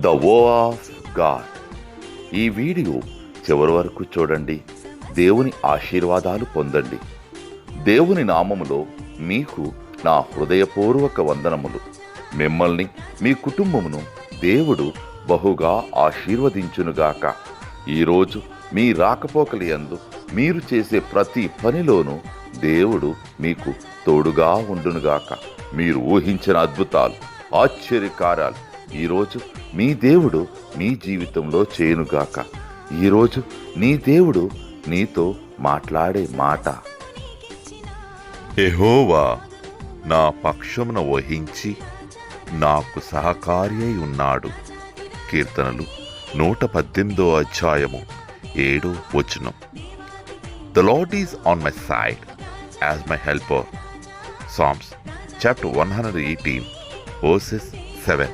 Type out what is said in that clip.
The వో of God. ఈ video చివరి వరకు చూడండి. దేవుని ఆశీర్వాదాలు పొందండి. దేవుని నామములో మీకు నా హృదయపూర్వక వందనములు. మిమ్మల్ని మీ కుటుంబమును దేవుడు బహుగా ఆశీర్వదించునుగాక. ఈరోజు మీ రాకపోకలి యందు మీరు చేసే ప్రతి పనిలోనూ దేవుడు మీకు తోడుగా ఉండునుగాక. మీరు ఊహించిన అద్భుతాలు, ఆశ్చర్యకార్యాలు ఈరోజు మీ దేవుడు మీ జీవితంలో చేయునుగాక. ఈరోజు నీ దేవుడు నీతో మాట్లాడే మాట, యెహోవా నా పక్షమున వహించి నాకు సహకారి అయి ఉన్నాడు. కీర్తనలు 118 The Lord is on my side as my helper. Psalms chapter 118 verses 7.